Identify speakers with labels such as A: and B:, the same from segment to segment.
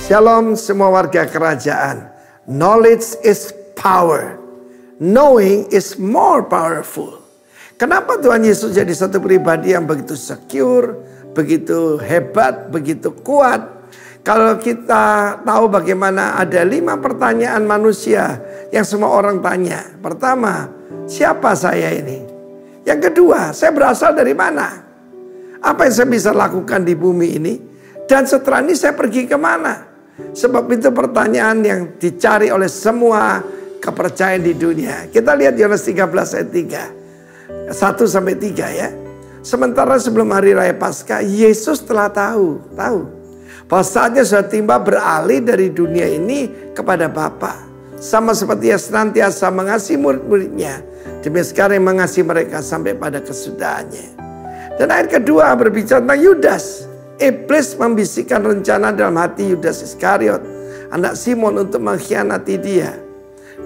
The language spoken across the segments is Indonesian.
A: Shalom semua warga kerajaan. Knowledge is power. Knowing is more powerful. Kenapa Tuhan Yesus jadi satu pribadi yang begitu secure, begitu hebat, begitu kuat? Kalau kita tahu bagaimana ada 5 pertanyaan manusia yang semua orang tanya. Pertama, siapa saya ini? Yang kedua, saya berasal dari mana? Apa yang saya bisa lakukan di bumi ini? Dan setelah ini saya pergi kemana? Sebab itu pertanyaan yang dicari oleh semua kepercayaan di dunia. Kita lihat Yohanes 13 ayat 3. 1 sampai 3 ya. Sementara sebelum hari raya Paskah, Yesus telah tahu bahwa saatnya sudah tiba beralih dari dunia ini kepada Bapa. Sama seperti yang senantiasa mengasihi murid-muridnya, demikian sekarang mengasihi mereka sampai pada kesudahannya. Dan ayat kedua berbicara tentang Yudas. Iblis membisikkan rencana dalam hati Yudas Iskariot, anak Simon, untuk mengkhianati dia.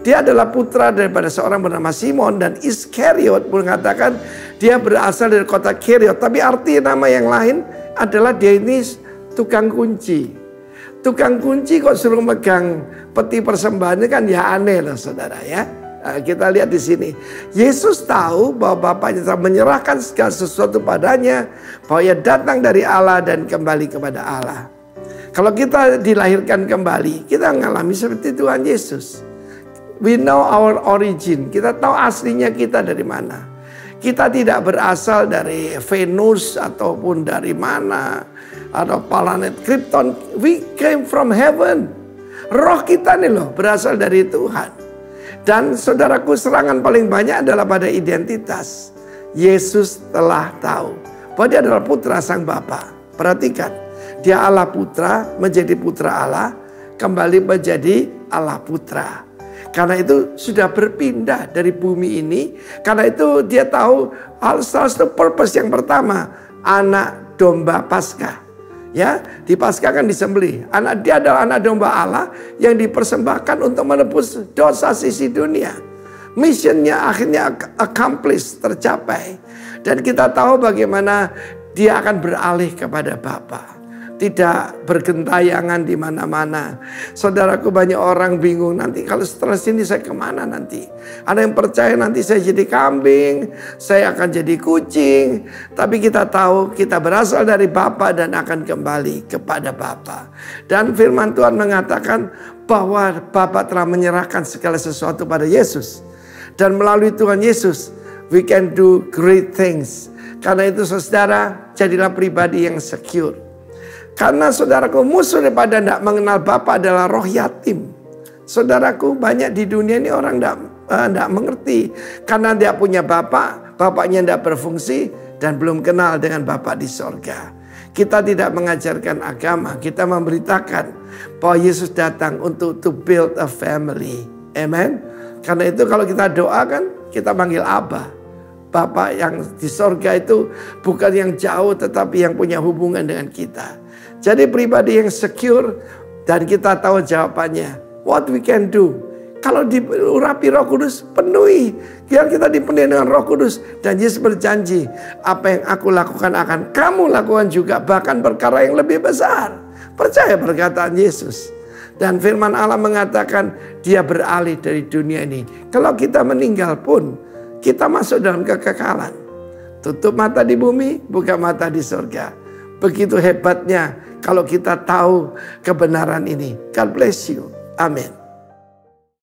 A: Dia adalah putra daripada seorang bernama Simon, dan Iskariot mengatakan dia berasal dari kota Keriot. Tapi arti nama yang lain adalah dia ini tukang kunci. Tukang kunci kok suruh megang peti persembahannya, kan ya aneh loh saudara ya. Nah, kita lihat di sini. Yesus tahu bahwa Bapaknya telah menyerahkan segala sesuatu padanya, bahwa ia datang dari Allah dan kembali kepada Allah. Kalau kita dilahirkan kembali, kita mengalami seperti Tuhan Yesus. We know our origin. Kita tahu aslinya kita dari mana. Kita tidak berasal dari Venus ataupun dari mana, atau planet Krypton. We came from heaven. Roh kita nih loh berasal dari Tuhan. Dan saudaraku, serangan paling banyak adalah pada identitas. Yesus telah tahu bahwa dia adalah putra sang Bapa. Perhatikan, dia Allah putra, menjadi putra Allah, kembali menjadi Allah putra. Karena itu sudah berpindah dari bumi ini. Karena itu dia tahu salah satu purpose yang pertama, anak domba Paskah. Ya, di Paskah kan disembelih. Dia adalah anak domba Allah yang dipersembahkan untuk menebus dosa sisi dunia. Missionnya akhirnya accomplished, tercapai. Dan kita tahu bagaimana dia akan beralih kepada Bapa. Tidak bergentayangan di mana-mana. Saudaraku, banyak orang bingung, nanti kalau setelah sini saya kemana nanti? Ada yang percaya nanti saya jadi kambing, saya akan jadi kucing. Tapi kita tahu kita berasal dari Bapa dan akan kembali kepada Bapa. Dan firman Tuhan mengatakan bahwa Bapa telah menyerahkan segala sesuatu pada Yesus. Dan melalui Tuhan Yesus, we can do great things. Karena itu saudara, jadilah pribadi yang secure. Karena saudaraku, musuh daripada tidak mengenal Bapa adalah roh yatim. Saudaraku, banyak di dunia ini orang tidak mengerti. Karena dia punya Bapa, Bapaknya tidak berfungsi, dan belum kenal dengan Bapa di sorga. Kita tidak mengajarkan agama, kita memberitakan bahwa Yesus datang untuk to build a family. Amen. Karena itu kalau kita doakan, kita panggil Abba. Bapa yang di sorga itu bukan yang jauh, tetapi yang punya hubungan dengan kita. Jadi pribadi yang secure, dan kita tahu jawabannya. What we can do? Kalau diurapi Roh Kudus, penuhi. Biar kita dipenuhi dengan Roh Kudus. Dan Yesus berjanji, apa yang aku lakukan akan kamu lakukan juga, bahkan perkara yang lebih besar. Percaya perkataan Yesus. Dan firman Allah mengatakan dia beralih dari dunia ini. Kalau kita meninggal pun, kita masuk dalam kekekalan. Tutup mata di bumi, buka mata di surga. Begitu hebatnya kalau kita tahu kebenaran ini. God bless you. Amin.